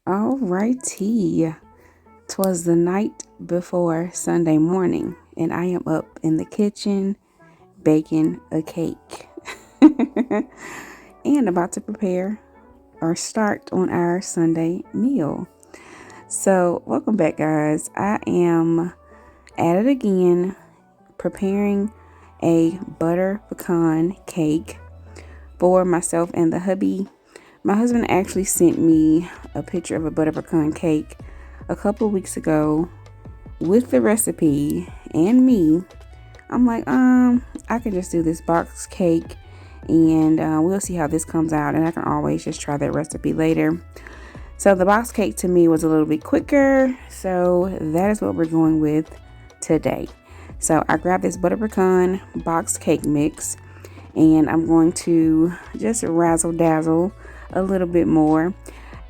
Alrighty. 'Twas the night before Sunday morning, and I am up in the kitchen baking a cake and about to prepare or start on our Sunday meal. So, welcome back, guys. I am at it again, preparing a butter pecan cake for myself and the hubby. My husband actually sent me a picture of a butter pecan cake a couple of weeks ago with the recipe and me. I'm like, I can just do this box cake and we'll see how this comes out, and I can always just try that recipe later. So the box cake to me was a little bit quicker, so that is what we're going with today. So I grabbed this butter pecan box cake mix, and I'm going to just razzle dazzle a little bit more.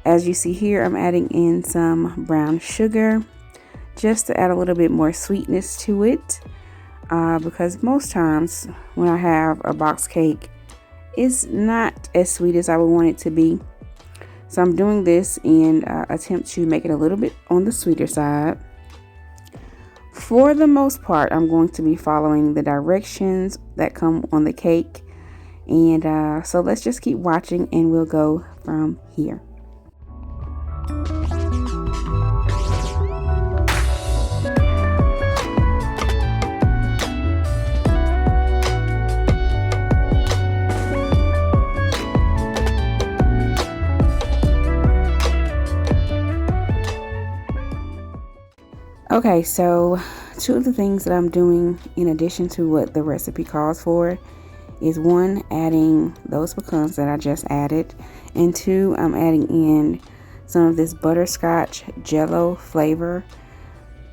As you see here, I'm adding in some brown sugar just to add a little bit more sweetness to it, because most times when I have a box cake, it's not as sweet as I would want it to be. So I'm doing this in attempt to make it a little bit on the sweeter side. For the most part, I'm going to be following the directions that come on the cake. And so let's just keep watching and we'll go from here. Okay, so two of the things that I'm doing in addition to what the recipe calls for is one, adding those pecans that I just added, and two, I'm adding in some of this butterscotch jello flavor.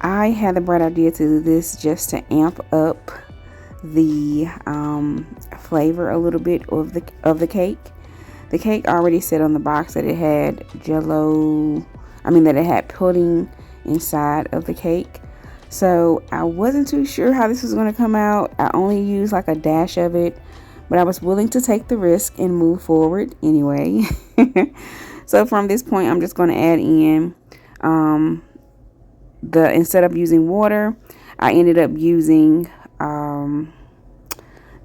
I had the bright idea to do this just to amp up the flavor a little bit of the cake. The cake already said on the box that it had that it had pudding inside of the cake. So I wasn't too sure how this was going to come out. I only used like a dash of it, but I was willing to take the risk and move forward anyway. So from this point, I'm just going to add in instead of using water, I ended up using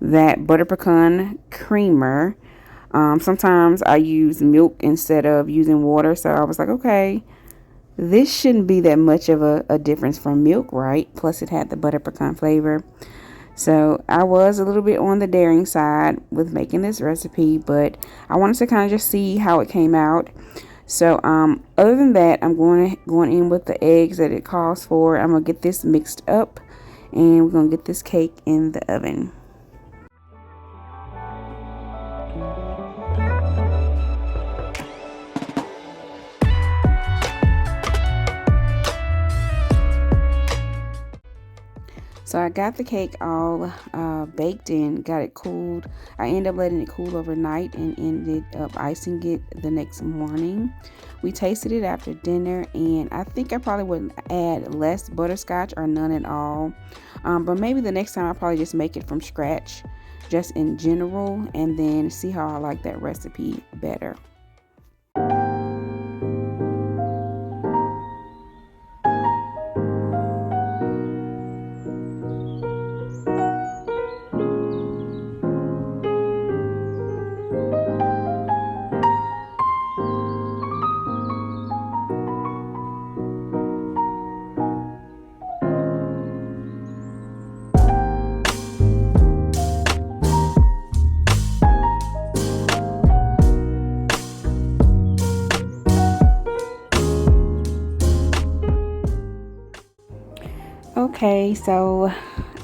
that butter pecan creamer. Sometimes I use milk instead of using water, so I was like, okay, this shouldn't be that much of a difference from milk, right? Plus it had the butter pecan flavor. So I was a little bit on the daring side with making this recipe, but I wanted to kind of just see how it came out. So other than that, I'm going in with the eggs that it calls for. I'm going to get this mixed up and we're going to get this cake in the oven. So I got the cake all baked in, got it cooled. I ended up letting it cool overnight and ended up icing it the next morning. We tasted it after dinner, and I think I probably would add less butterscotch or none at all. But maybe the next time I'll probably just make it from scratch, just in general, and then see how I like that recipe better. Okay, so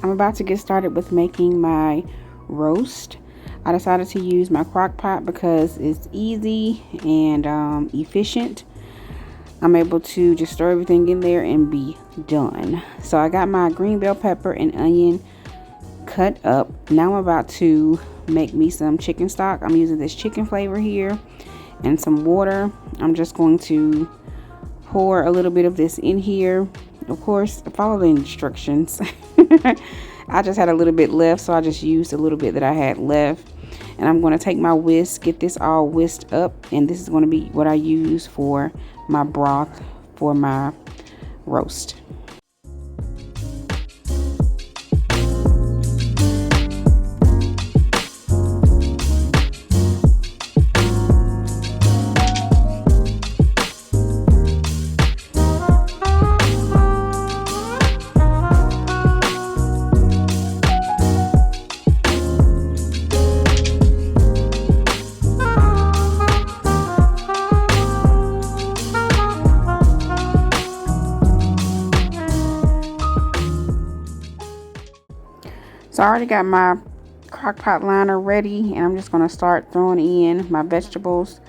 I'm about to get started with making my roast. I decided to use my crock pot because it's easy and efficient. I'm able to just throw everything in there and be done. So I got my green bell pepper and onion cut up. Now I'm about to make me some chicken stock. I'm using this chicken flavor here and some water. I'm just going to pour a little bit of this in here. Of course, follow the instructions. I just had a little bit left, so I just used a little bit that I had left. And I'm going to take my whisk, get this all whisked up, and this is going to be what I use for my broth for my roast. So I already got my crock pot liner ready, and I'm just going to start throwing in my vegetables.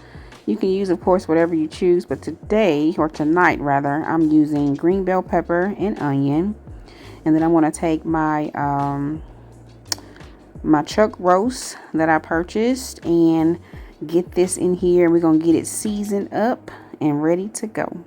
You can use, of course, whatever you choose, but today, or tonight rather, I'm using green bell pepper and onion. And then I want to take my my chuck roast that I purchased and get this in here. We're going to get it seasoned up and ready to go.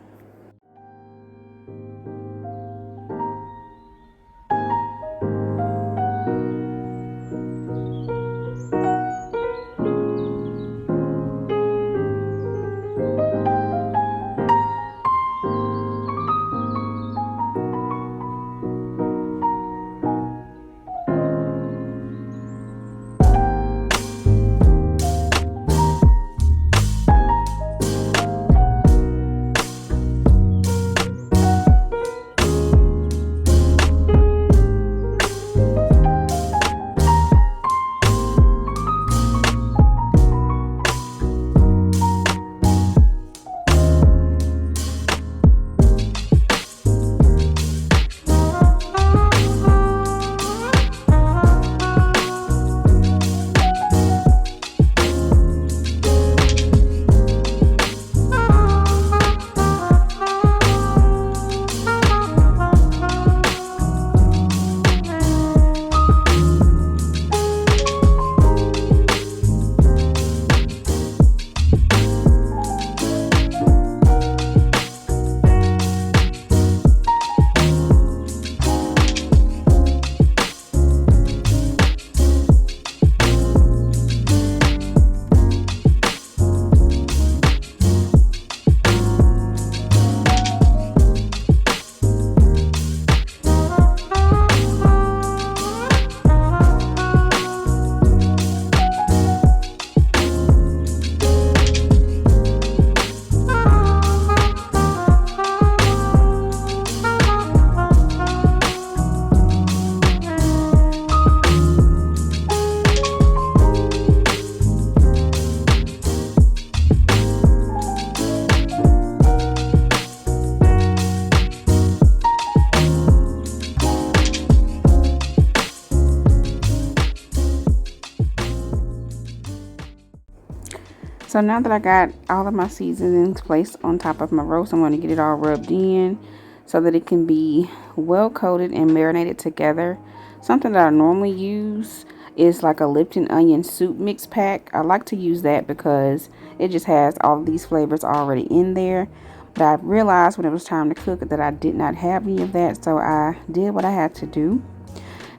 So now that I got all of my seasonings placed on top of my roast, I'm going to get it all rubbed in so that it can be well coated and marinated together. Something that I normally use is like a Lipton onion soup mix pack. I like to use that because it just has all of these flavors already in there. But I realized when it was time to cook that I did not have any of that, so I did what I had to do.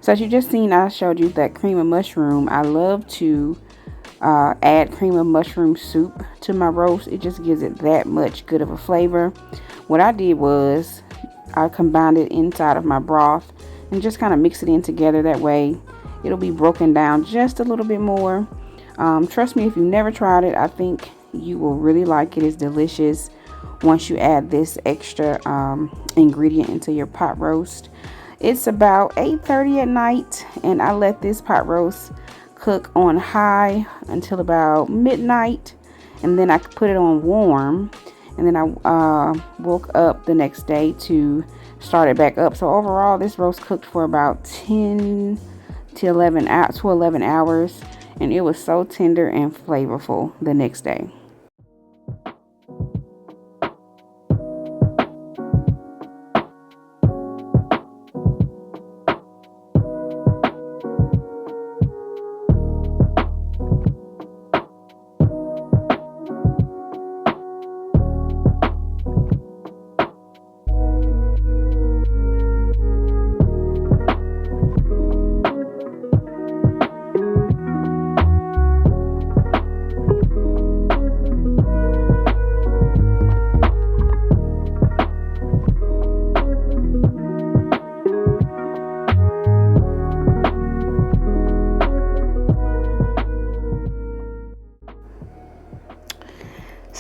So as you just seen, I showed you that cream of mushroom. I love to add cream of mushroom soup to my roast. It just gives it that much good of a flavor. What I did was I combined it inside of my broth and just kind of mix it in together. That way it'll be broken down just a little bit more. Trust me, if you've never tried it, I think you will really like it. It's delicious once you add this extra ingredient into your pot roast. It's about 8:30 at night, and I let this pot roast cook on high until about midnight, and then I put it on warm, and then I woke up the next day to start it back up. So overall, this roast cooked for about 10 to 11 hours, and it was so tender and flavorful the next day.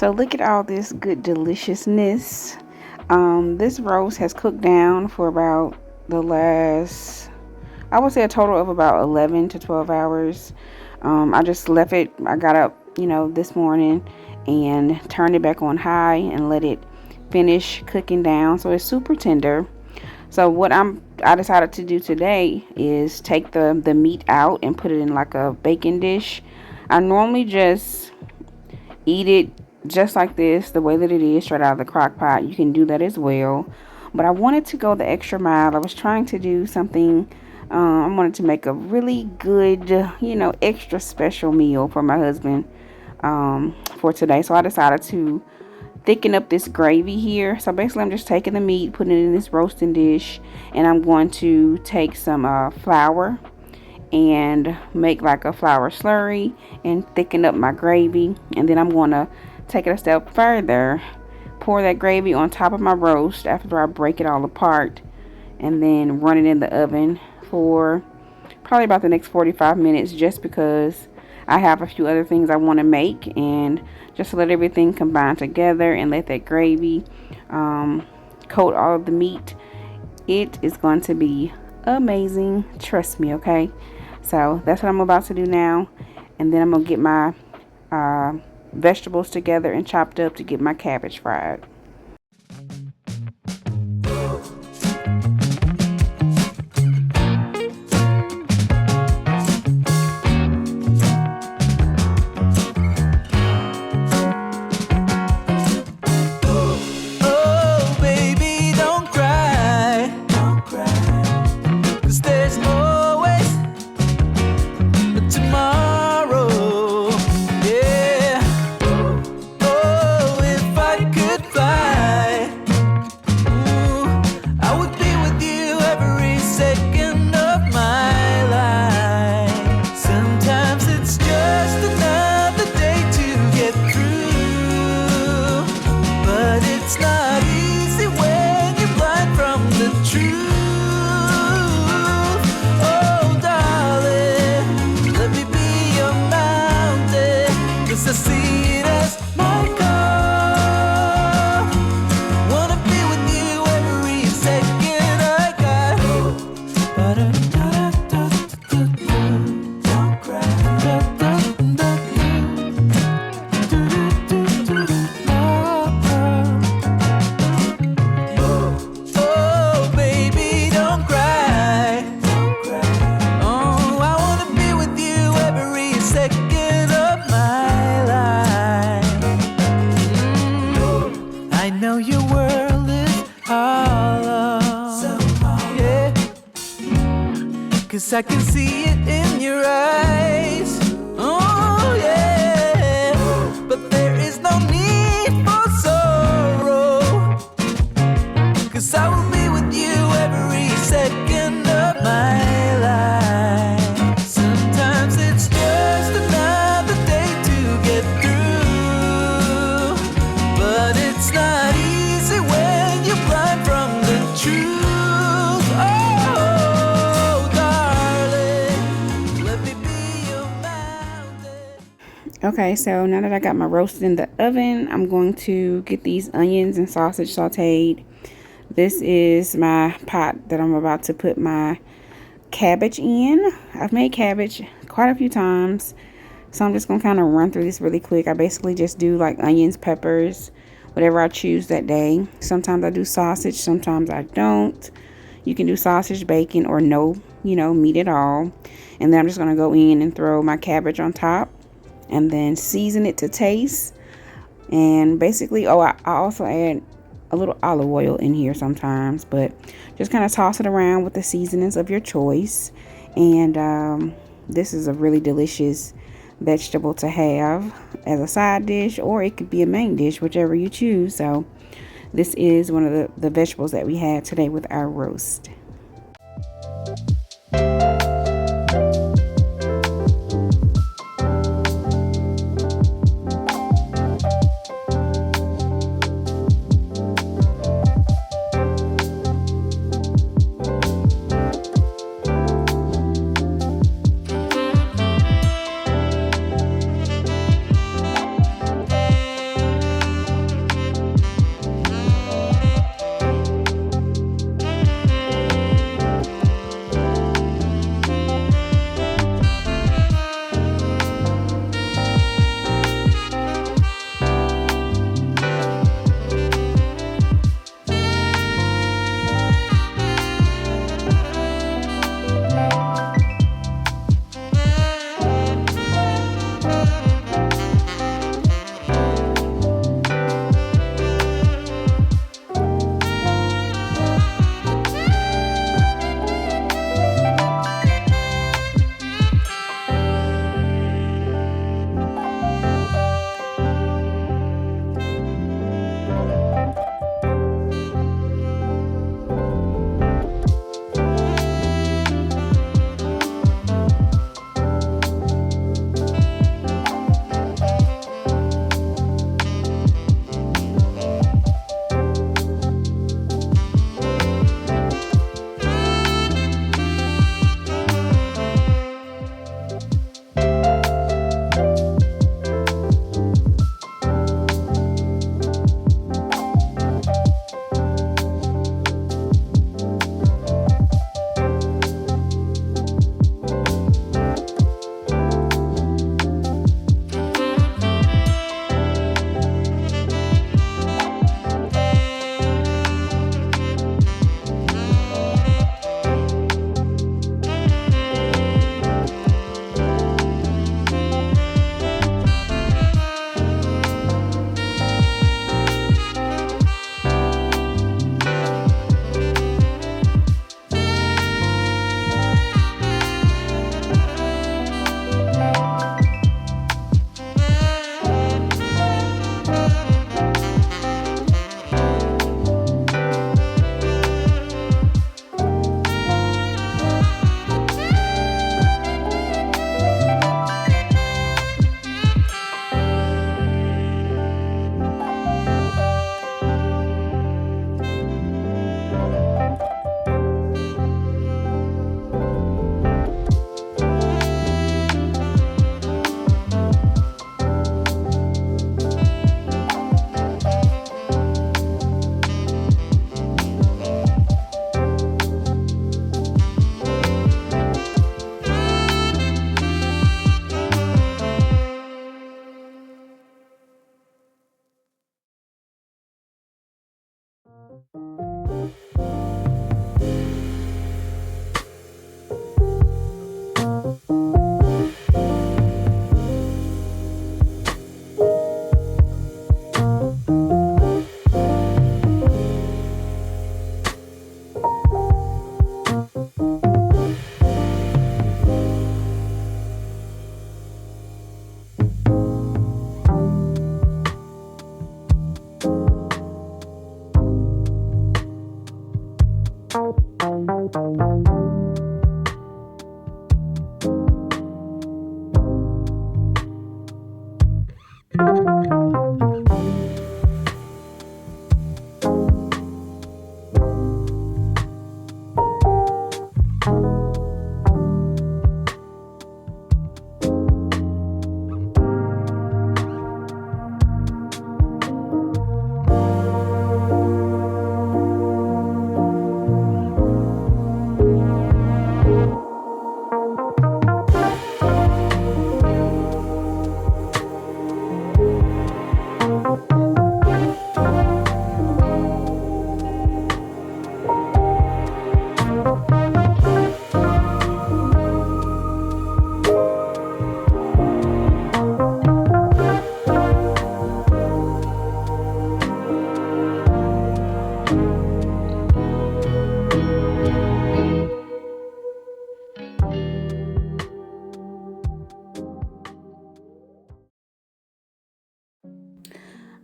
So look at all this good deliciousness. This roast has cooked down for about the last, I would say a total of about 11 to 12 hours. I just left it, I got up, this morning and turned it back on high and let it finish cooking down. So it's super tender. So what I decided to do today is take the meat out and put it in like a baking dish. I normally just eat it just like this, the way that it is, straight out of the crock pot. You can do that as well. But I wanted to go the extra mile. I was trying to do something. I wanted to make a really good, extra special meal for my husband for today. So I decided to thicken up this gravy here. So basically I'm just taking the meat, putting it in this roasting dish, and I'm going to take some flour and make like a flour slurry and thicken up my gravy. And then I'm going to take it a step further, pour that gravy on top of my roast after I break it all apart, and then run it in the oven for probably about the next 45 minutes, just because I have a few other things I want to make, and just to let everything combine together and let that gravy coat all of the meat. It is going to be amazing, trust me. Okay, so that's what I'm about to do now, and then I'm gonna get my vegetables together and chopped up to get my cabbage fried. I can see it in your eyes. Oh yeah, but there is no need for sorrow, 'cause I will be with you every second of my life. Sometimes it's just another day to get through, but it's not easy when you're blind from the truth. Okay, so now that I got my roast in the oven, I'm going to get these onions and sausage sauteed. This is my pot that I'm about to put my cabbage in. I've made cabbage quite a few times, so I'm just going to kind of run through this really quick. I basically just do like onions, peppers, whatever I choose that day. Sometimes I do sausage, sometimes I don't. You can do sausage, bacon, or no, meat at all. And then I'm just going to go in and throw my cabbage on top, and then season it to taste. And basically, I also add a little olive oil in here sometimes, but just kind of toss it around with the seasonings of your choice. And this is a really delicious vegetable to have as a side dish, or it could be a main dish, whichever you choose. So this is one of the vegetables that we had today with our roast.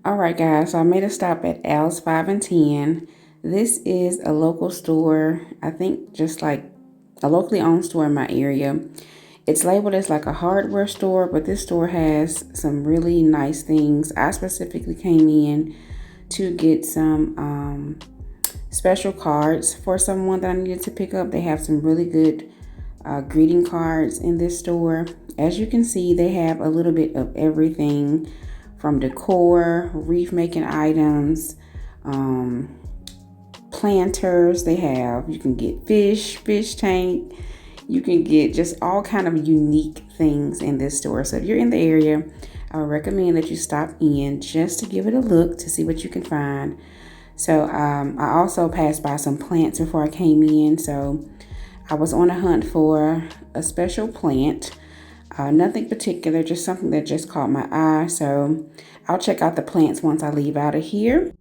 Alright guys, so I made a stop at Al's 5 and 10. This is a local store, I think just like a locally owned store in my area. It's labeled as like a hardware store, but this store has some really nice things. I specifically came in to get some special cards for someone that I needed to pick up. They have some really good greeting cards in this store. As you can see, they have a little bit of everything from decor, wreath making items, planters. You can get fish tank. You can get just all kind of unique things in this store. So if you're in the area, I would recommend that you stop in just to give it a look to see what you can find. So I also passed by some plants before I came in. So I was on a hunt for a special plant. Nothing particular, just something that just caught my eye. So I'll check out the plants once I leave out of here.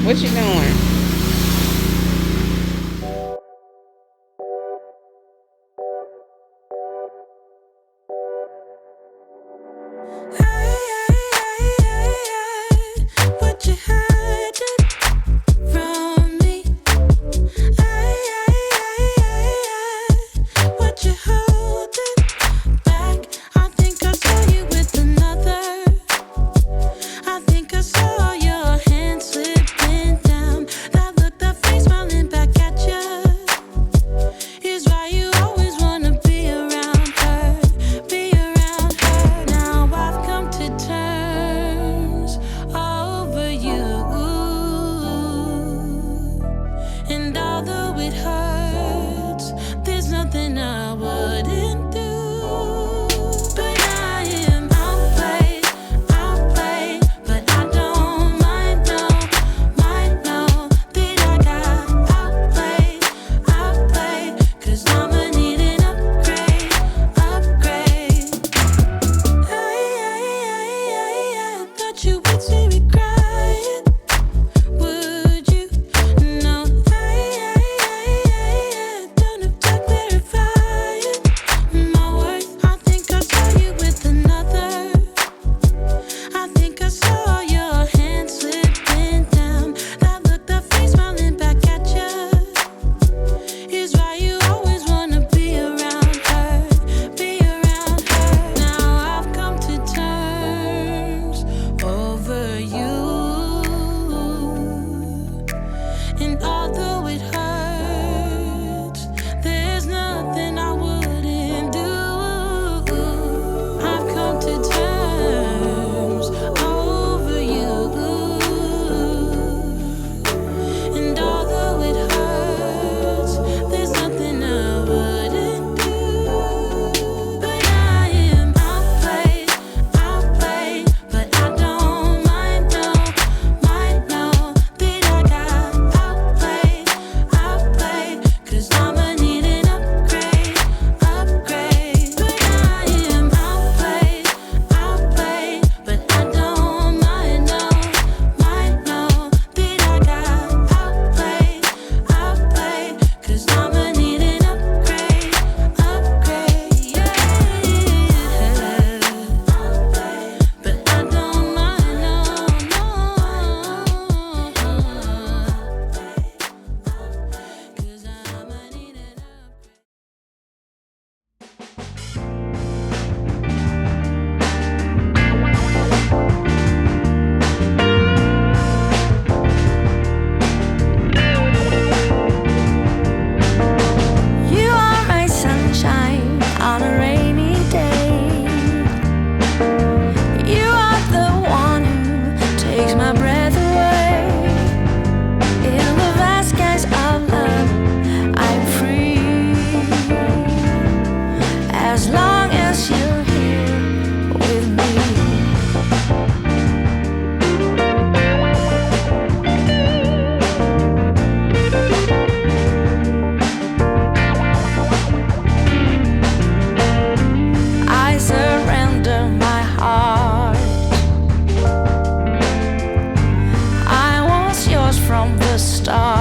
What you doing? What you hiding from me? What you holding back? I think I saw you with another. I think I saw your hand slipping down. That look, that face smiling back at you. Is why you always wanna be around her, be around her. Now I've come to terms over you. And although it hurts, there's nothing I wouldn't do. But I am outplayed, but I don't mind, no, that I got outplayed, 'cause I'ma need an upgrade. I thought you would see me crying. Would you? No, don't have to clarify it. My worth, I think I saw you with another. I think I saw your hand slipping down. That look, that face smiling back at you. Is why you always wanna be around her, be around her. Now I've come to terms over you. And although it hurts, there's nothing I wouldn't do. I've come to terms over you. And although it hurts, there's nothing I wouldn't do. But I am outplayed, but I don't mind, no, that I got outplayed, 'cause I'ma need an upgrade. But I am outplayed, but I don't mind, no, that I got outplayed, 'cause I'ma need an upgrade, yeah. But I don't mind, no, 'cause I'ma need an upgrade. You are my sunshine on a rainy day. You are the one who takes my breath away. In the vast skies of love, I'm free. As long as you're here with me. I surrender my heart. I was yours from the start.